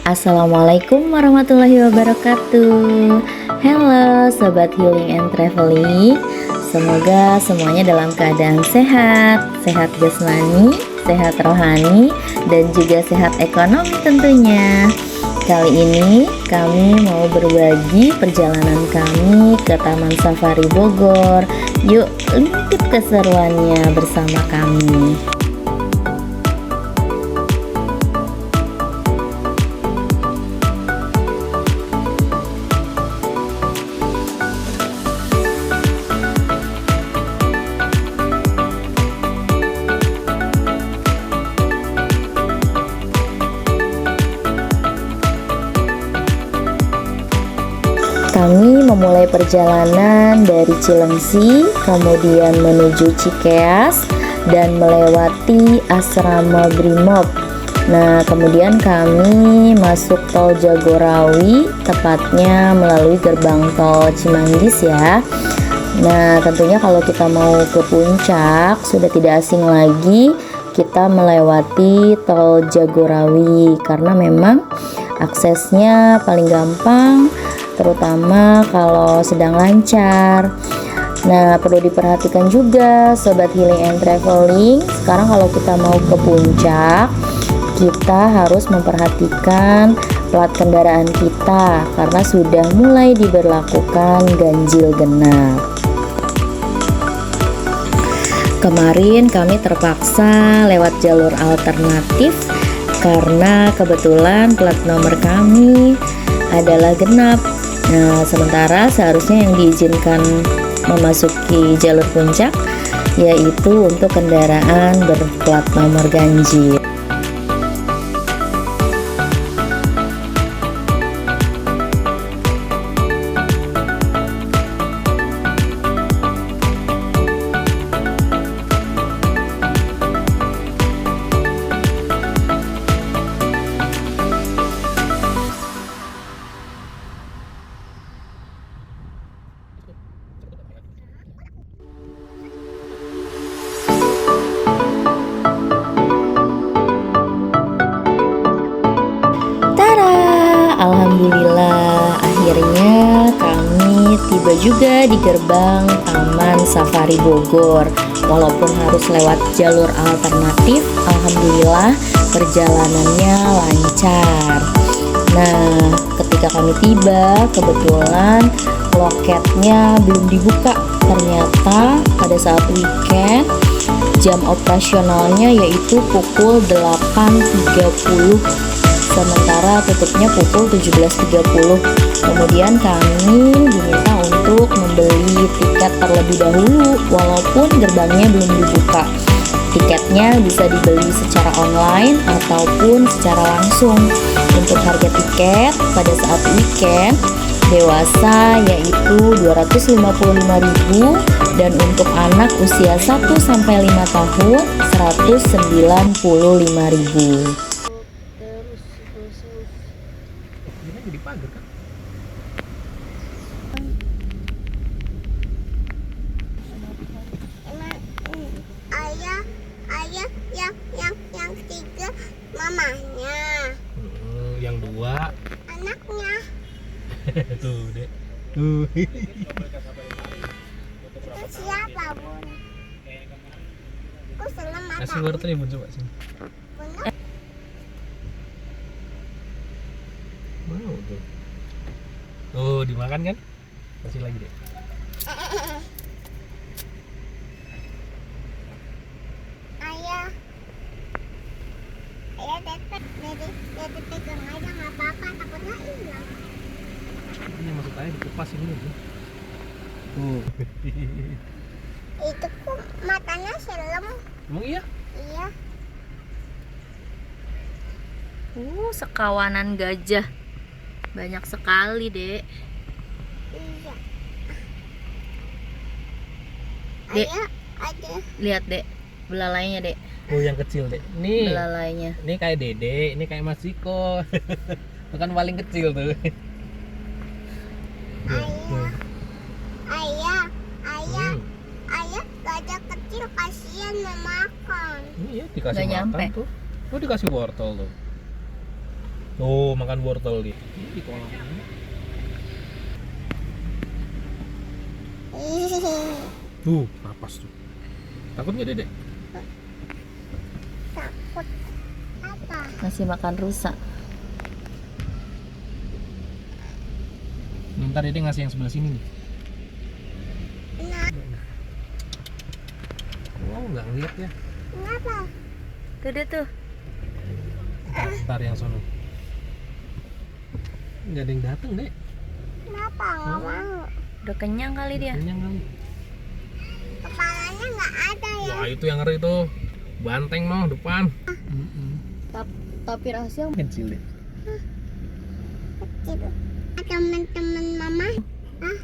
Assalamualaikum warahmatullahi wabarakatuh. Halo Sobat Healing and Traveling. Semoga semuanya dalam keadaan sehat, sehat jasmani, sehat rohani, dan juga sehat ekonomi tentunya. Kali ini kami mau berbagi perjalanan kami ke Taman Safari Bogor. Yuk intip keseruannya bersama kami. Kami memulai perjalanan dari Cilengsi, kemudian menuju Cikeas dan melewati asrama Brimob. Nah, kemudian kami masuk tol Jagorawi, tepatnya melalui gerbang tol Cimanggis ya. Nah, tentunya kalau kita mau ke puncak sudah tidak asing lagi kita melewati tol Jagorawi karena memang aksesnya paling gampang, terutama kalau sedang lancar. Nah, perlu diperhatikan juga Sobat Healing and Traveling, sekarang kalau kita mau ke puncak kita harus memperhatikan plat kendaraan kita karena sudah mulai diberlakukan ganjil genap. Kemarin kami terpaksa lewat jalur alternatif karena kebetulan plat nomor kami adalah genap. Nah, sementara seharusnya yang diizinkan memasuki jalur puncak yaitu untuk kendaraan berplat nomor ganjil. Alhamdulillah, akhirnya kami tiba juga di gerbang Taman Safari Bogor. Walaupun harus lewat jalur alternatif, alhamdulillah perjalanannya lancar. Nah, ketika kami tiba, kebetulan loketnya belum dibuka. Ternyata pada saat weekend, jam operasionalnya yaitu pukul 8.30. Sementara tutupnya pukul 17.30. Kemudian kami diminta untuk membeli tiket terlebih dahulu walaupun gerbangnya belum dibuka. Tiketnya bisa dibeli secara online ataupun secara langsung. Untuk harga tiket pada saat weekend dewasa yaitu 255.000 dan untuk anak usia 1 sampai 5 tahun 195.000. Jadi pagar kan? Ayah yang tiga mamanya. Yang dua Anaknya. tuh dek tuh. Itu siapa bun? Aku seneng Kasih makan. wortel ya bun, coba sini. Bener. Mau tuh. Tuh dimakan kan? Kasih lagi deh. Ayah Dede pegang aja nggak apa-apa, takutnya hilang. Ini maksud saya dikupas ini tuh. Tuh. Itu kok matanya serem. Emang iya? Iya. Sekawanan gajah. Banyak sekali, Dek. Iya. Dek. Ayah ada. Lihat, Dek. Belalainya, Dek. Oh yang kecil dek. Nih. Belalainya. Ini kayak Dede, ini kayak Mas Ciko. Itu kan paling kecil tuh. Ayah. Hmm. Ayah gajah kecil kasihan memakan. Iya dikasih Nggak makan nyampe. tuh. Oh dikasih wortel tuh. Oh, makan wortel dia. Ini di kolam ini. Tuh, napas tuh. Takut nggak Dedek? Takut apa? Ngasih makan rusa. Ntar Dedek ngasih yang sebelah sini nih. Nah, Oh, nggak ngeliat ya. kenapa? Tuh dia tuh. Ntar yang sono. Nggak ada yang dateng Dek. Kenapa nggak mau? Udah kenyang kali dia. Kenyang kali. Kepalanya nggak ada ya? Wah, itu yang ngeri tuh. Banteng noh depan. Tapi rahasia Kecil deh. Kecil. Teman-teman mama? Hah?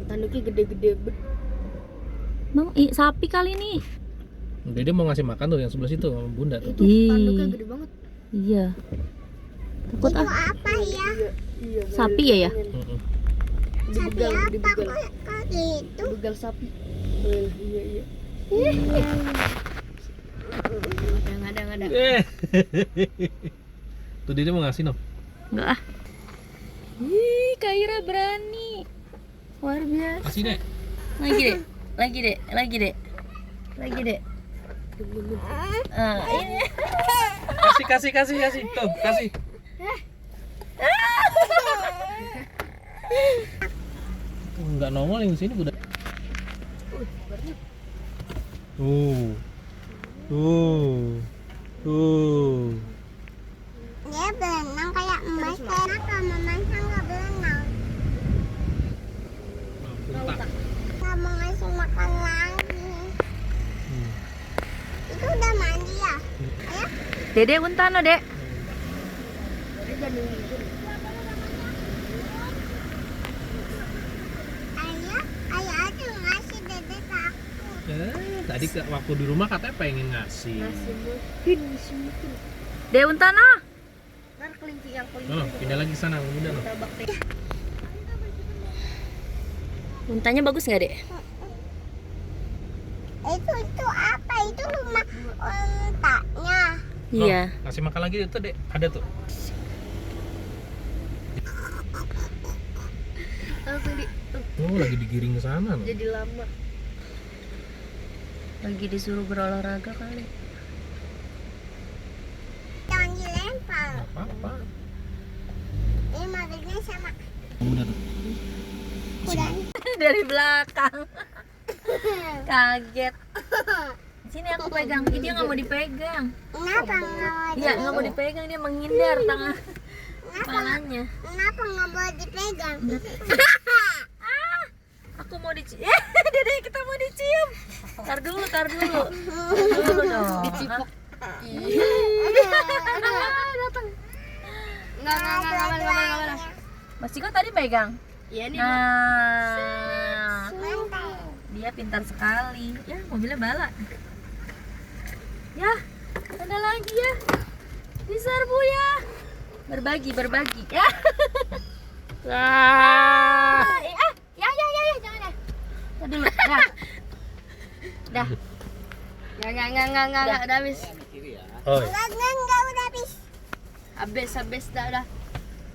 tanduknya gede-gede. Bang, sapi kali nih. Dede mau ngasih makan tuh yang sebelah situ sama Bunda tuh. Tanduknya gede banget. Iya. Takut Itu apa ya? Sapi ya ya? Mm-mm. Sapi apa kok gitu? Begal sapi. Iya. Ada. Tuh Dede mau ngasih noh. Enggak ah. Ih, Kaira berani. Luar biasa. Kasih Dek. Lagi dek. Ini. Kasih. Tuh, kasih. Enggak nongol yang di sini udah. Tuh. Dia berenang kayak emas. Kenapa mama nggak berenang? Nggak mau ngasih makan lagi. Itu udah mandi ya? Ayo. Dede untano, Dek. Ayah aja ngasih Dede takut. Tadi waktu di rumah katanya pengen ngasih. Dek untano. Oh, pindah lagi ke sana, Bunda loh. Untanya bagus nggak, Dek? Itu apa? Itu rumah untaknya. Iya. Kasih makan lagi itu Dek. Ada tuh. Oh, lagi digiring ke sana loh. Jadi lama. Lagi disuruh berolahraga kali. Jangan dilempar. Nggak apa-apa. Ini mobilnya sama Bunda tuh. kuda. Dari belakang. Kaget. Sini aku pegang. Dia nggak mau dipegang. Kenapa nggak Iya, nggak mau dipegang, dia menghindar tangan kepalanya. Kenapa nggak boleh dipegang? Aku mau dicium. Dede, kita mau dicium. Tar dulu dong. Dicipok. Datang. Enggak. Mas Ciko tadi pegang. Iya nih. Nah, dia pintar sekali. Ya, mobilnya balak. Ya, ada lagi ya. Diserbu ya. Berbagi ya. Ya, jangan ya. Tadi dulu. Dah. Enggak, udah habis. Oh, Enggak udah habis. Habis dah.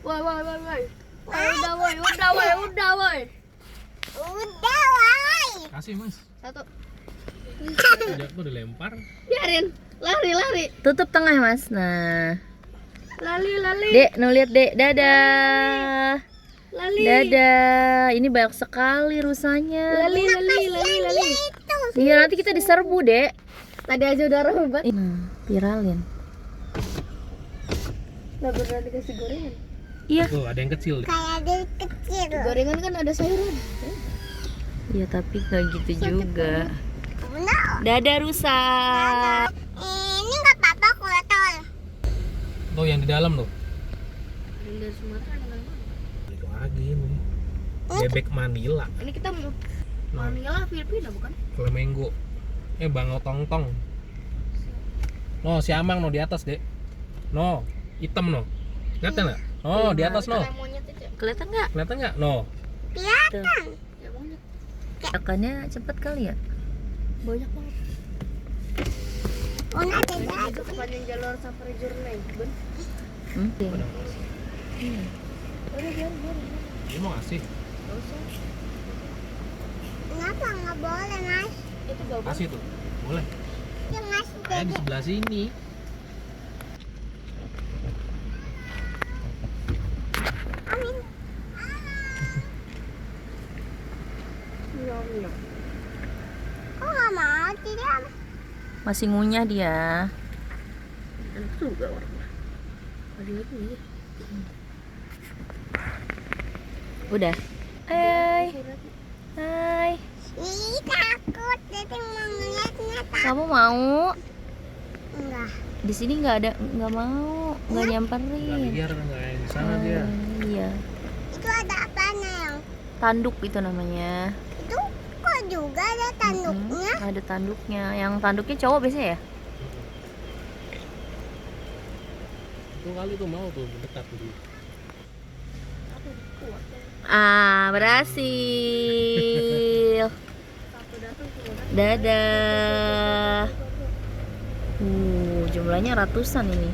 Woi. Udah woi. Udah, woi. kasih Mas. Satu. Udah dilempar. Biarin. Lari. Tutup tengah, Mas. Nah. Lali. Dek, lihat Dek. Dadah. Dadah. Ini banyak sekali rusanya. Lali. Itu. Iya, nanti kita diserbu, Dek. Tadi aja udah robat. Nah, viralin. Lah beneran dikasih gorengan. Iya. Tuh, ada yang kecil. Kayak dia kecil. Gorengan kan ada sayuran. Iya, tapi nggak gitu juga. No. Dadah rusa. Ini nggak apa-apa kotor. Tuh yang di dalam loh. Dari Sumatera dengan mana? Balik lagi nih. Bebek Manila. Ini kita mau Nah, Manila Filipina bukan? Flamengo. Bangau tong-tong. No, si Amang no di atas, Dek. No, hitam no. Kelihatan nggak? Oh, di atas no. Kelihatan nggak? Kelihatan nggak? No. Kelihatan. Ya banyak. Makannya cepet kali ya? Banyak banget. Oh, nggak ada lagi. Sepanjang jalur Safari Journey, Ben. Pada mau kasih. Dia mau ngasih. Kenapa nggak boleh, Mas? Kasih tuh. Boleh. Ya ngasih Kayak di Dede. sebelah sini. Amin. Kok nggak mau sih dia? Masih ngunyah dia. Udah. Hai. Hai. Ih, takut. Dede mau ngeliatnya tak? Kamu mau? Enggak. Di sini nggak mau, nggak Nggak nyamperin. liar kan nggak yang di sana dia. Iya. Itu ada apanya yang? Tanduk itu namanya. Itu kok juga ada tanduknya? Ada tanduknya. Yang tanduknya cowok biasanya ya? Itu kali tuh mau tuh mendekat tuh. Ah, berhasil. Dadah. Jumlahnya ratusan ini.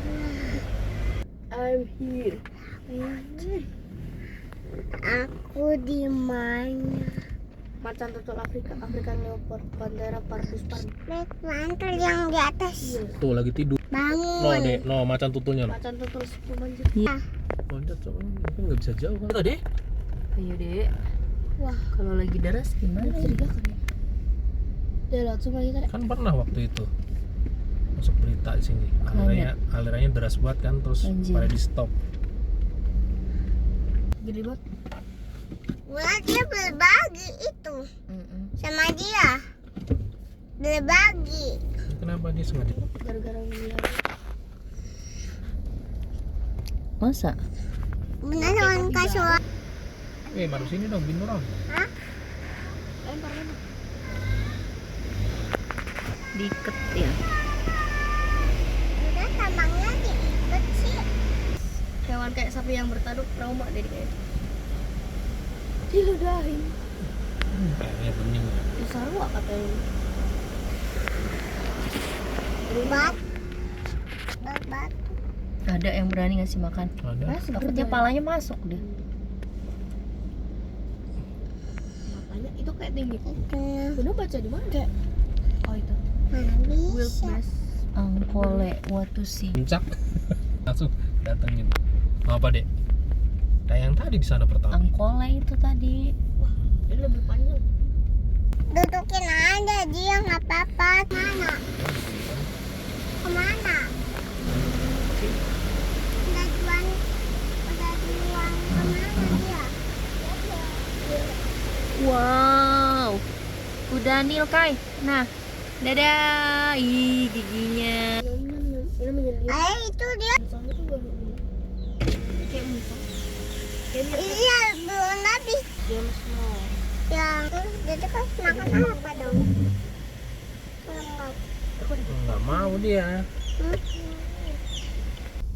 I'm here. Aku di mana? Macan tutul Afrika, African leopard, Panthera pardus pardus. Black Panther yang di atas. Tuh lagi tidur. No, Bangun. Dek. No, macan tutulnya. No. Macan tutul sepumanjir. Loncat soalnya kan nggak bisa jauh kan. Tadi? Ayo dek. Wah, Kalau lagi deras gimana? mencurigakan ya. Dia lewat semua kita. Kan pernah waktu itu masuk berita di sini. Alirannya deras banget kan, terus Anjir. pada di stop. Gede banget. Buat dia berbagi itu sama dia. Berbagi. Kenapa dia sengaja? Gara-gara melihat. Masa? Benar dengan kasual. Baru sini dong, bintur dong. Lempar. Diiket ya. Udah tambangnya diikat sih. Hewan kayak sapi yang bertanduk trauma deh kayak. Diludahin. Kayaknya bening ya. Di Sarua katanya. Bat. Bat. Ada yang berani ngasih makan. Ada. Takutnya palanya masuk deh. Makanya itu kayak tinggi. Itu Bener baca di mana? Kayak oh itu. mana bisa? Wilderness. Angkole Watusi. Puncak. Langsung datengin. Mau apa, Dek? Kayak yang tadi di sana pertama. Angkole itu tadi. Ini lebih panjang. Dudukin aja dia nggak apa-apa. Mana? Kemana? Udah duluan kemana dia? Wow. Udah Nil Kai. Nah. Dadah. Ih, giginya. Ini menyendiri. Itu dia. Misalnya tuh baru kayak musa. Kayaknya Iya, belum habis. James Bond. Yang terus dia tuh kan makan apa dong? Lengkap. Nggak mau dia.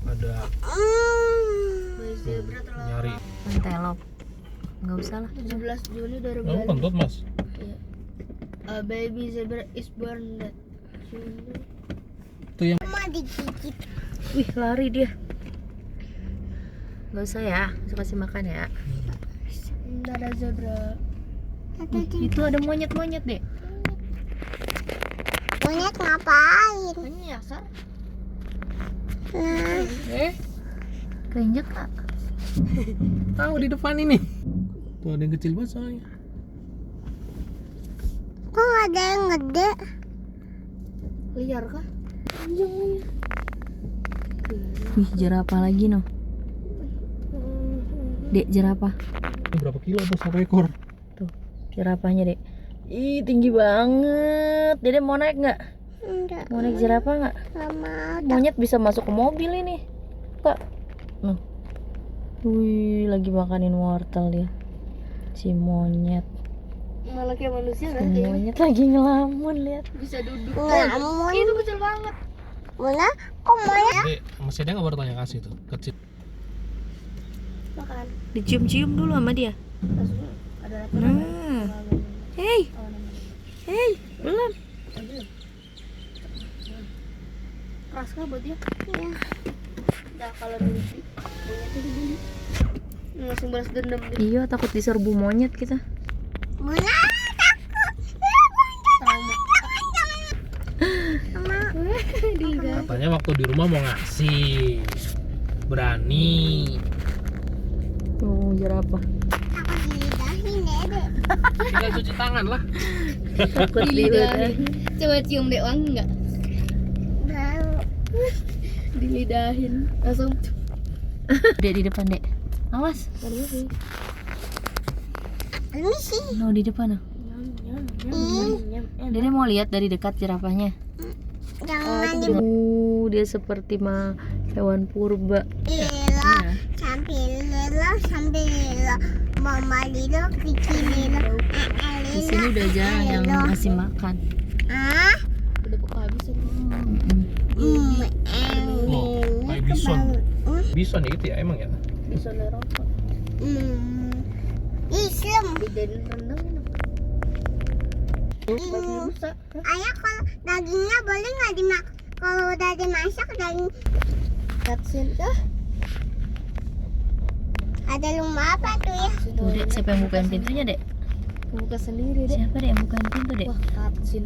Ada Bayi zebra telah nyari. Antelop. Nggak usah lah. 17 Juni Kamu 2020. kentut, Mas? Iya. A baby zebra is born that Itu yang Mau digigit. Wih, lari dia. Nggak usah ya. Usah kasih makan ya. ada zebra. Itu ada monyet-monyet deh. Monyet ngapain? Ini nyasar. Nah, Keinjek kak. tahu di depan ini. Tuh ada yang kecil banget soalnya. kok nggak ada yang gede? Liar kah? Panjang liar. Wih, jerapah lagi noh. Dek, jerapah. Ini berapa kilo tuh satu ekor? Tuh, jerapahnya dek. Ih, tinggi banget. Dede mau naik nggak? Enggak. Mau naik jerapah nggak? Lama. Monyet bisa masuk ke mobil ini. Kak. Noh. Wih, lagi makanin wortel dia. Si monyet. Malah kayak manusia Si kan kayak monyet lagi ngelamun, lihat. bisa duduk. Ngelamun. Itu kecil banget. Mana? Kok monyet? Dek, masih ada nggak bertanya kasih tuh kecil? Makan. Dicium-cium dulu sama dia. Langsung ada rata. Nah. Hey, hey, belum. Keras kah buat dia? Ya. Dah kalau dibeli monyetnya dibeli. Langsung balas dendam deh. Iya, takut diserbu monyet kita. Bunda takut. Trauma. Digas. Katanya waktu di rumah mau ngasih. Berani. Oh, jerapah. Takut dilidahin ya deh. Tinggal cuci tangan lah. Takut Dilidahin. Coba cium deh wangi nggak? Baru. Dilidahin. Langsung. Dek di depan, Dek. Awas. Permisi. Permisi. No, di depan. No. Dede mau lihat dari dekat jerapahnya. Jangan Dia seperti hewan purba. dibela. Sambil lilo. Mama lilo, Kiki lilo. Di sini udah jarang yang ngasih makan. Ah? Udah pokok habis ya. Oh, kayak bison. Bison ya itu ya emang ya. Bisa neraka. Islam. Didahin rendang enak. Babi rusa. Ayah kalau dagingnya boleh nggak dimakan? Kalau udah dimasak daging Katsin. ada lumba apa tuh ya? Tuh, Dek, siapa yang bukain pintunya, Dek? Buka sendiri deh. Siapa, Dek, yang bukain pintu, Dek? Wah, katsin.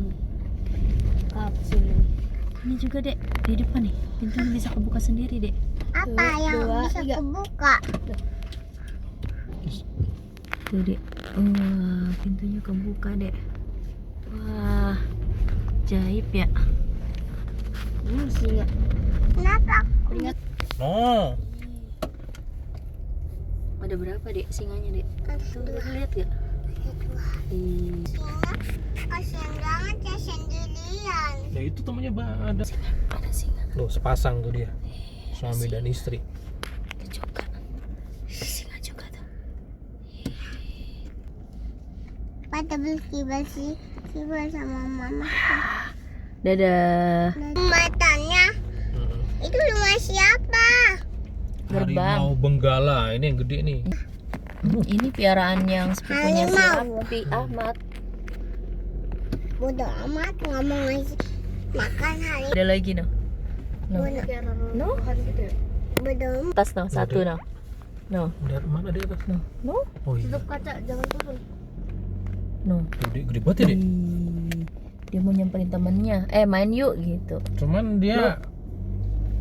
Katsin. Ini juga, Dek, di depan nih. Pintunya bisa kebuka sendiri, Dek. Apa yang Dua, bisa tiga. kebuka? Tuh, Dek. Wah, pintunya kebuka, Dek. Wah, ajaib ya. Singa. Kenapa? Ingat. Oh, Ada berapa, Dek, singanya, Dek? Tuh, Dua. lihat gak? Ih, Singa kasihan banget ya sendirian. ya itu temannya ada. ada singa. Loh, sepasang tuh dia. Suami dan istri. Itu juga. Singa juga tuh. Pada bersih sama mama. Dadah. Matanya itu rumah siapa? Gerbang. Harimau Benggala, ini yang gede nih. Ini piaraan yang sepupunya si Harimau. Api Ahmad. Bodoh amat nggak mau ngasih makan hari. Ada lagi, no? No. Kayak No? ruruhan gitu ya. Bodoh amat. Atas, no? Satu, no? No. Dari mana dia atas? No. No? Oh iya. Tutup kaca, jangan turun. No. Gede banget ya, Dek. Dia mau nyamperin temennya. Main yuk, gitu. Cuman dia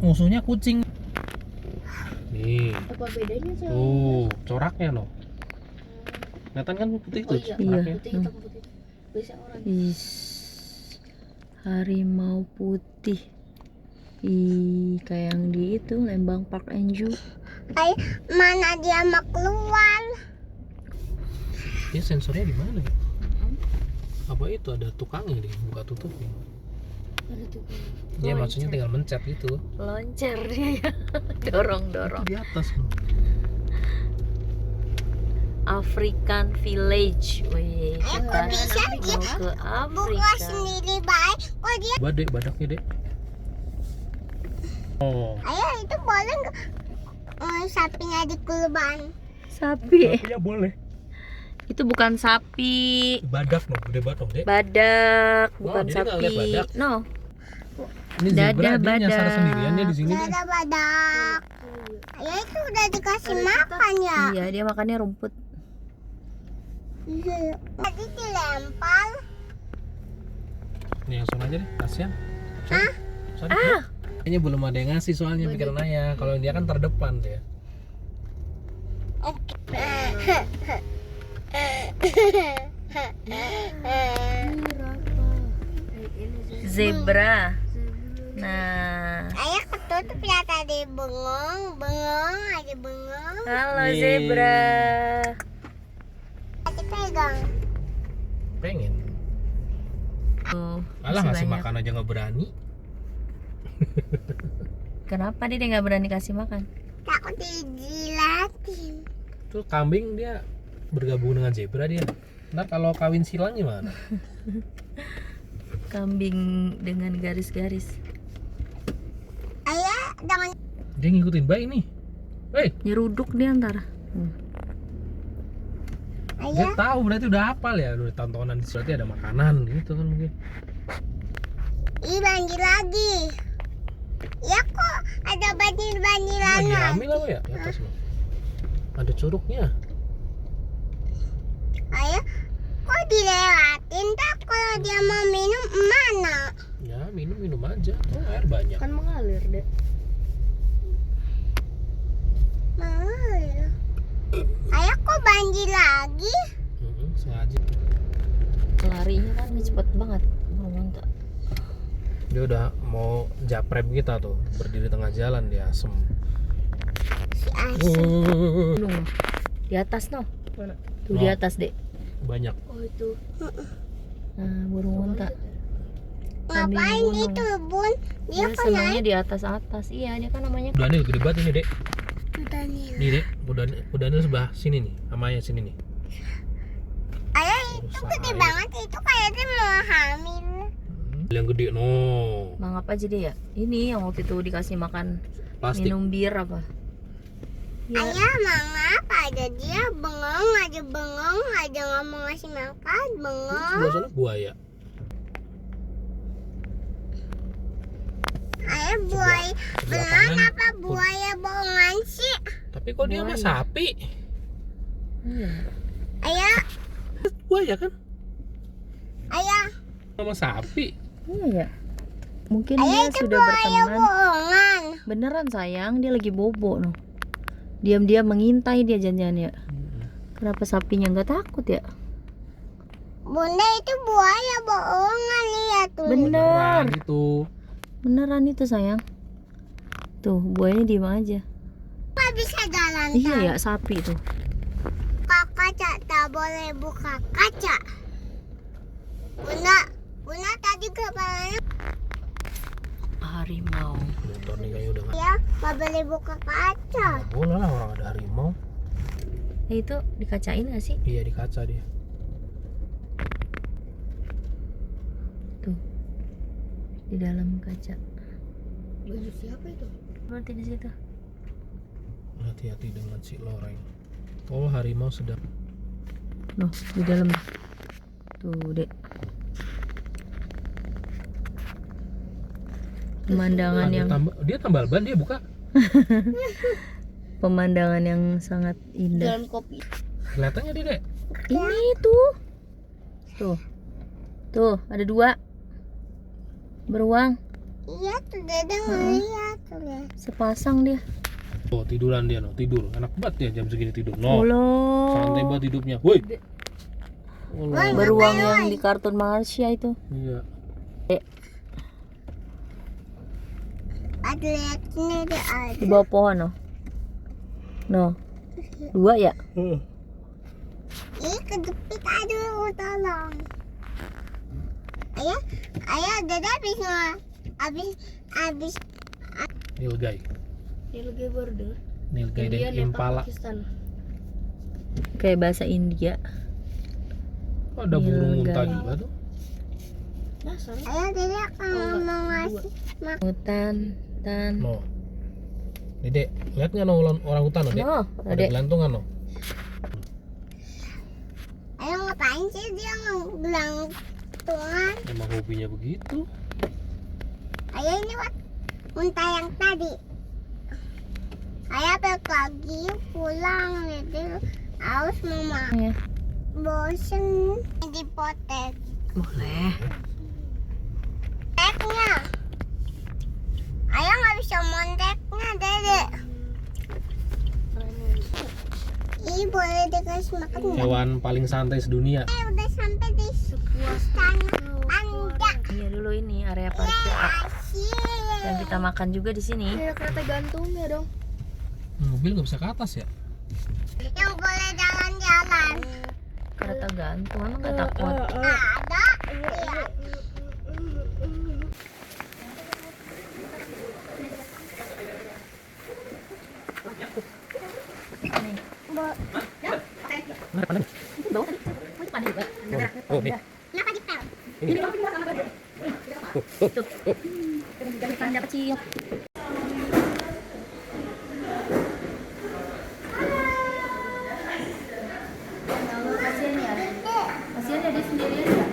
musuhnya kucing. Nih. Apa bedanya sih? Coraknya loh. Kelihatan kan putih tuh Oh iya, coraknya. putih hitam putih. Biasa orang. Is, harimau putih. Ih, kayak yang di itu Lembang Park and Zoo. Ay, mana dia mau keluar? Dia sensornya di mana ya? Apa itu ada tukangnya deh, buka tutupnya. Ada tuh. Ya maksudnya tinggal mencet gitu. Loncer dia ya. Dorong-dorong. Di atas loh. African Village. Wih, kita kok bisa dia mau ke buka Afrika. sendiri baik? Kok dia? Badaknya deh. Oh. Ayah itu boleh nggak? Sapinya di kurban. Sapi. Tapi ya boleh. Itu bukan sapi. Badak loh, gede banget loh, Dek. Badak, Oh, bukan jadi nggak sapi. lihat badak? No. Ini Dadah, zebra dia nyasar badak. sendirian dia di sini. Gak ada badak. Ayah itu udah dikasih makan ya. Iya, dia makannya rumput. Iya. Tadi dilempar. Nih langsung aja deh, kasihan. Sorry. Kayaknya belum ada yang ngasih soalnya pikiran ayah. Kalau dia kan terdepan dia. Zebra. Nah, Ayah ketutup ya tadi bengong aja bengong. halo Yeay. zebra. Tadi pegang. Pengen. Tuh, Alah masih ngasih banyak. makan aja nggak berani. Kenapa dia nggak berani kasih makan? Takut dijilatin. Terus kambing dia bergabung dengan zebra dia. Ntar kalau kawin silang gimana? Kambing dengan garis-garis. Ayah jangan. Dia ngikutin bayi nih. Hei, Nyeruduk dia ntar. dia Ayah tahu berarti udah hafal ya. Udah tontonan berarti ada makanan gitu kan mungkin. ih banjir lagi. Ya kok ada banjir-banjiran Lagi lagi. hamil apa ya di atas no? Ada curugnya. Ayah, kok dilewatin tak kalau dia mau minum mana? Ya minum aja. Oh, air banyak. Kan mengalir deh. Mengalir. Ayah kok banjir lagi? Sengaja. Larinya kan cepet banget burung unta. Dia udah mau japrep kita tuh, berdiri tengah jalan dia asem. Si Asem. Gunung di atas no. Mana? Tuh di atas dek. Banyak. Oh itu. Nah burung unta. Ngapain gunung. itu bun? Dia Dia kok senangnya naik? di atas. Iya dia kan namanya. Kudanil gede banget ini dek. Daniel. Nih dek, kudanil sebelah sini nih, amanya sini nih. Ayah itu Rusak gede air. banget, itu kayaknya mau hamil. Yang gede no. Mangap aja dia ya. Ini yang waktu itu dikasih makan Plastik. minum bir apa? Ya. Ayah mengapa aja dia bengong aja nggak mau ngasih makan bengong. Sebelah sana buaya. Ayah buaya Sebelah beneran kanan. apa buaya bohongan sih? Tapi kok dia sama Buaya. sapi? Iya. Ayah, Buaya kan? ayah, Sama sapi. Iya ya. Mungkin ayah dia itu sudah buaya berteman. bohongan. Beneran sayang, dia lagi bobo noh. Diam-diam mengintai dia janjian ya. Kenapa sapinya nggak takut ya? Bunda itu buaya bohongan lihat tuh. Bener. itu. Beneran itu sayang. Tuh buayanya diem aja. Nggak bisa jalan. Iya ya sapi tuh. Kaca tak boleh buka kaca. Bunda tadi kepalanya Harimau. Motor nih kayaknya udah ya nggak boleh buka kaca. nggak boleh lah orang ada harimau. Itu dikacain gak sih? Iya di kaca dia. Tuh. Di dalam kaca. Baju siapa itu? Berarti di situ. Hati-hati dengan si loreng. Oh harimau sedang. Loh, di dalam. Tuh, Dek. Pemandangan Ada yang dia tambal ban dia buka. pemandangan yang sangat indah. Jalan kopi. Kelihatannya dia dek. Ini tuh. Tuh. Tuh, ada 2. Beruang, Iya tuh Dede ngeliat tuh deh. sepasang dia. Oh tiduran dia no, tidur. Enak banget ya jam segini tidur. No. Allah. Santai banget hidupnya. Woi. Allah. Beruang yang di kartun Malaysia itu. Iya. Ada lihat ini deh ada. Di bawah pohon noh. No. 2 ya? Ih kejepit aduh tolong. Ayah Dede habis Nilgai. Nilgai border. Nilgai India, dan Nepal, impala. Pakistan. Kayak bahasa India. Oh, ada burung Nilgai. unta juga tuh. Dasar. Ayah Dede kalau mau ngasih Hutan dan No. Dede, lihat nggak no orang hutan no, Dek? no, Ada Dek. gelantungan no. Ayah ngapain sih dia ngegelantungan? Emang hobinya begitu. Ayah ini unta yang tadi. Ayah balik lagi pulang Dede harus mau makan. Ya. Bosen dipotek. Boleh. Monteknya. Ayah nggak bisa monteknya Dede. Ih boleh dikasih makan nggak? Hewan paling santai sedunia. Udah sampai di istana Anda. Iya dulu ini area parkir Asyik. yang kita makan juga di sini. Ada kereta gantungnya dong. Mobil nggak bisa ke atas ya? Yang boleh jalan-jalan. Kereta gantung, emang nggak takut. Ada. Iya. Oh, nih. Kenapa dipel? Tanda kecil. Kasian ya, kasian ya dia sendirian ya.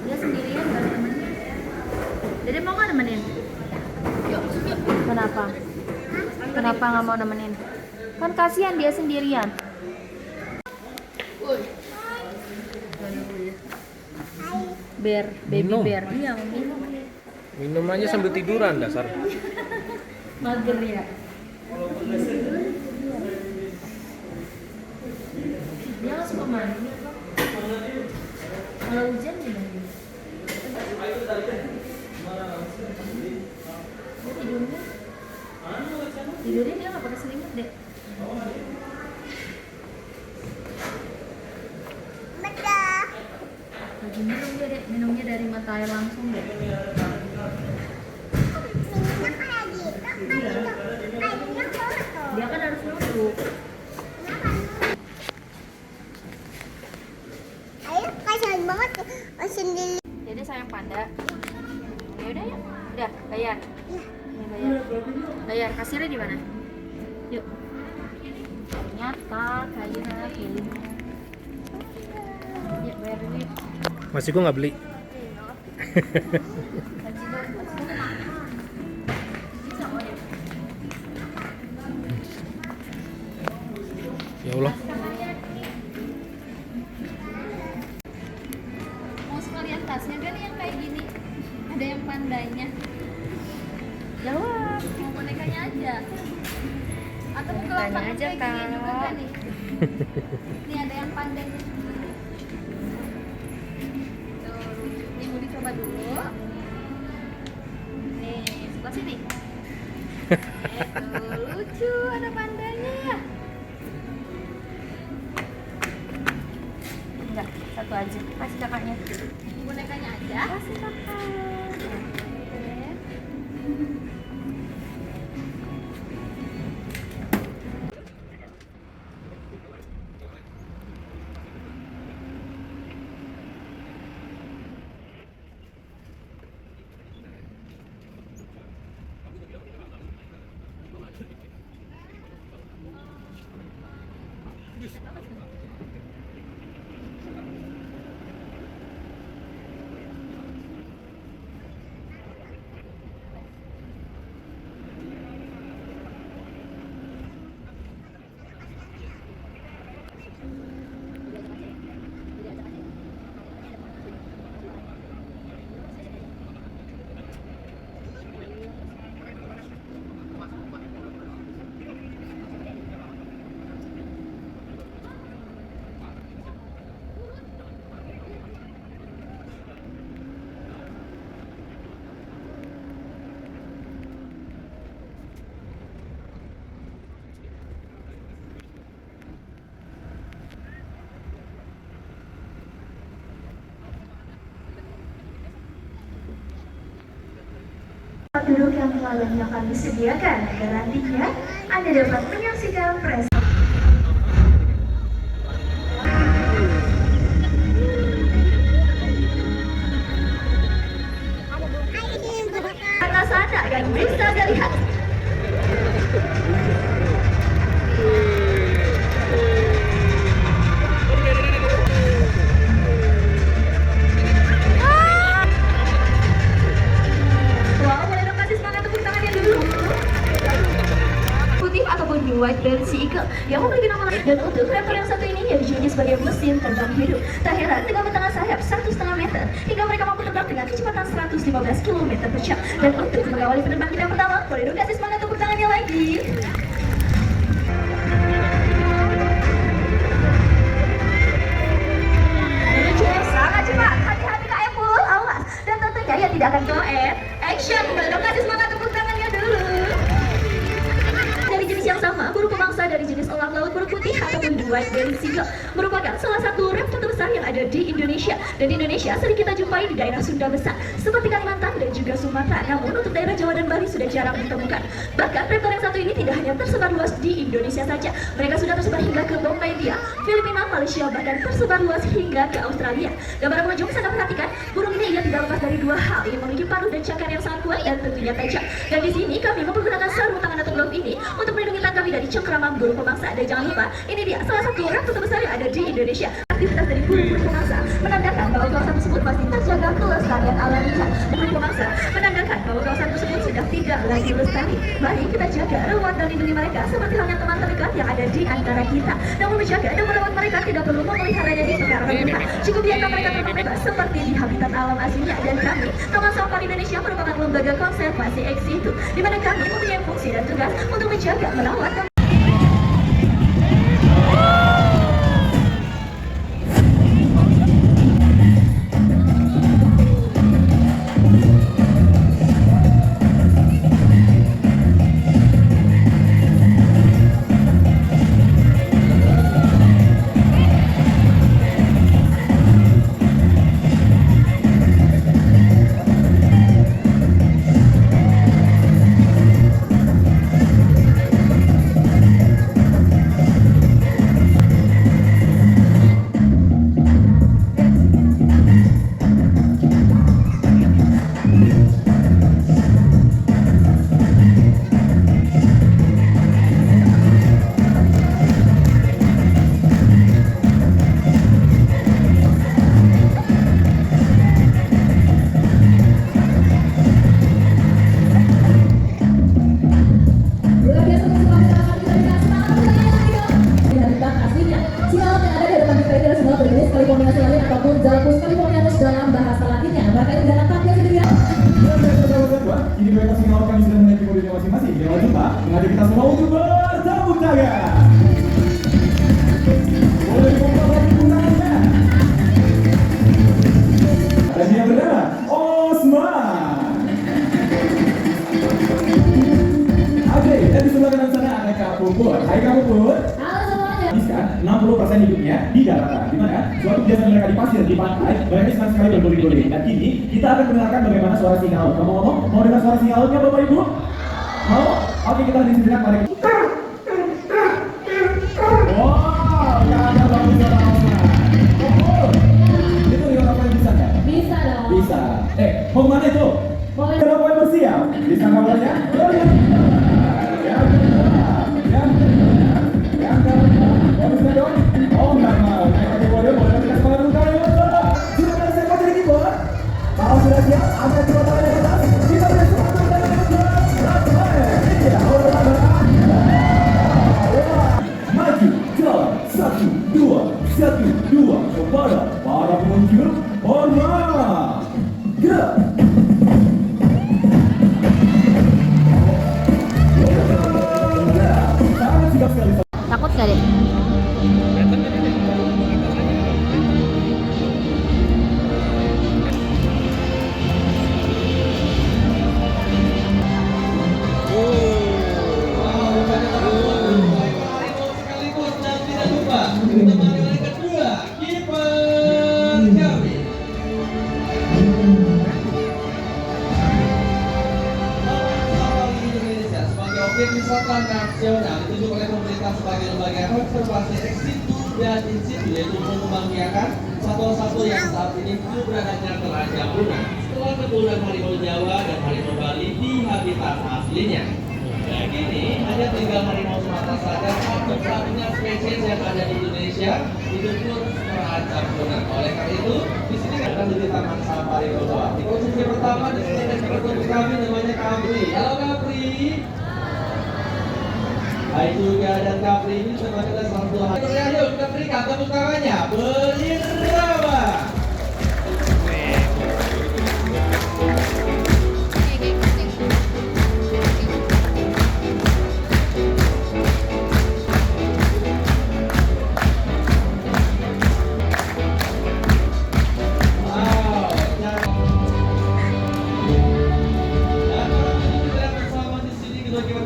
Dia sendirian gak ada temennya. Dede mau nggak nemenin? Yuk. nggak mau nemenin? Kan kasihan dia sendirian. Bear, baby Minum. bear. Iya, minum. Minum aja sambil tiduran dasar. Mager ya. Dia nggak suka mandi. Kalau hujan gimana? Dia tidurnya dia nggak pakai selimut deh. Bedah. Lagi minum dia deh, minumnya dari mata air langsung deh. Minumnya kayak gitu. Airnya kotor. Dia kan harus nunduk. Air kasihan banget sendiri. Jadi sayang panda. Ya udah ya, udah bayar. Ini bayar. Bayar kasirnya di mana? Yuk. Ternyata kayunya feelingnya. Ya bayar dulu yuk. Masih gua nggak beli. Ya Allah. Mau sekalian tasnya kan yang kayak gini. Ada yang pandanya. Jawab. Mau bonekanya aja. Atau mau Bonekanya kayak aja, gini Kak. juga kan nih. Nih ada yang pandanya. Tuh, ini mau dicoba dulu. Nih, sebelah sini. Tuh, lucu ada pandanya. Enggak, satu aja. Kasih kakaknya. Bonekanya aja. Kasih kakak. Duduk yang lain yang kami sediakan agar nantinya Anda dapat menyaksikan presentasi. Karena sana yang bisa dilihat. White Belly Sea Eagle yang memiliki nama lain. Dan untuk raptor yang satu ini yang dijuluki sebagai mesin terbang hidup. Tak heran dengan bentangan sayap 1,5 meter hingga mereka mampu terbang dengan kecepatan 115 km per jam. Dan untuk mengawali penerbangan kita yang pertama, boleh dong kasih semangat tepuk tangannya lagi. Menuju sangat cepat, hati-hati Kak Epul, awas. Dan tentunya ya tidak akan go action. Boleh dong kasih semangat tepuk tangannya dulu. Dari jenis yang sama, burung pemangsa dari jenis elang laut perut putih ataupun White Belly Sea Eagle merupakan salah satu raptor terbesar yang ada di Indonesia. Dan di Indonesia sering kita jumpai di daerah Sunda besar seperti Kalimantan dan juga Sumatera. Namun untuk daerah Jawa dan Bali sudah jarang ditemukan. Bahkan raptor yang satu ini tidak hanya tersebar luas di Indonesia saja, mereka sudah tersebar hingga ke Bombardia, Filipina, Malaysia, bahkan tersebar luas hingga ke Australia. Dan para pengunjung sangat perhatikan, burung ini ia tidak lepas dari dua hal, yang memiliki paruh dan cakar yang sangat kuat dan tentunya tajam. Dan di sini kami mempergunakan sarung tangan atau glove ini untuk melindungi tangan kami dari cengkraman burung pemangsa. Dan jangan lupa, ini dia salah satu raptor terbesar yang ada di Indonesia. Aktivitas dari burung pemangsa, menandakan bahwa kawasan tersebut masih terjaga kelestarian alaminya. Burung pemangsa menandakan bahwa kawasan tersebut sudah tidak lagi lestari. Mari kita jaga, rawat dan lindungi mereka seperti halnya teman terdekat yang ada di antara kita. Namun menjaga dan merawat mereka tidak perlu memeliharanya di pekarangan rumah. Cukup biarkan mereka terbang bebas seperti di habitat alam aslinya. Dan kami, Taman Safari Indonesia merupakan lembaga konservasi ex situ, di mana kami mempunyai fungsi dan tugas untuk menjaga, merawat, dan ini mereka singa kami sudah menaiki mobilnya masing-masing. Jangan lupa mengajak kita semua untuk bertepuk tangan. Boleh dibuka lagi tangannya. Dan dia bernama Osman. Oke, dan di sebelah kanan sana ada Kak Puput. Hai Kak Puput. Halo semuanya. Habiskan 60% hidupnya di daratan, di mana suatu kebiasaan mereka di pasir, di pantai, mereka senang sekali berguling-guling. Dan kini kita akan mendengarkan bagaimana suara singa laut. Kamu ngomong, mau dengar suara singa lautnya Bapak Ibu? Mau? Oke, kita di sini mari. Wow, ada bagus suara Osman. Oh, itu yang apa yang bisa nggak? Bisa dong. Bisa. Mau kemana itu? Mau Kenapa yang bersiap? Bisa kabarnya? Bonusnya dong? Oh enggak mau. Naik kategori boleh kita semangat dulu kali. Sudah ada siapa jadi keyboard? Kalau sudah siap, angkat dua tangan di atas. Kita beri semangat dulu kali. Iya, maju, jalan, 1, 2, 1, 2. Kepada para pengunjung, hormat. Gerak. Sangat sigap sekali. takut nggak deh? Kelihatan kan ini? Atas aja. Sekaligus dan tidak lupa ditemani oleh kedua kiper kami. Safari Indonesia sebagai objek wisata nasional ditunjuk oleh pemerintah sebagai lembaga konservasi ex situ dan in situ, yaitu mengembangbiakan satwa-satwa yang saat ini keberadaannya terancam punah setelah keturunan harimau Jawa dan harimau Bali di habitat aslinya. Nah, kini hanya tinggal harimau Sumatera saja satu-satunya spesies yang ada di Indonesia itu pun terancam punah. Oleh karena itu, di sini akan di Taman Safari Bogor. Di konsumsi pertama di sini ada ketua kami namanya Kapri. Halo Kapri. Hai juga dan Kapri ini sebagai salah satu hari. Ayo kita berikan tepuk tangannya. Berirama.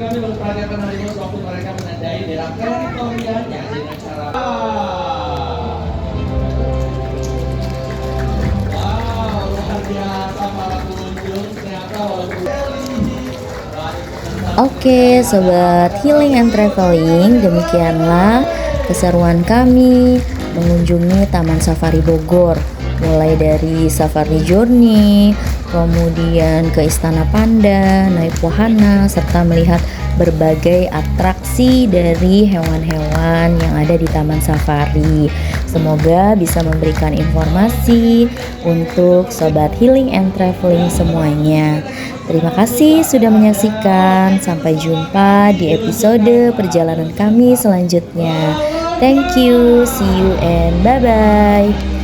Kami memperagakan harimau sewaktu mereka menandai daerah teritorialnya dengan cara wow, luar biasa para pengunjung. Ternyata walaupun Oke, sobat healing and traveling, demikianlah keseruan kami mengunjungi Taman Safari Bogor. Mulai dari safari journey, kemudian ke Istana Panda, naik wahana, serta melihat berbagai atraksi dari hewan-hewan yang ada di Taman Safari. Semoga bisa memberikan informasi untuk Sobat Healing and Traveling semuanya. Terima kasih sudah menyaksikan. Sampai jumpa di episode perjalanan kami selanjutnya. Thank you, see you and bye-bye.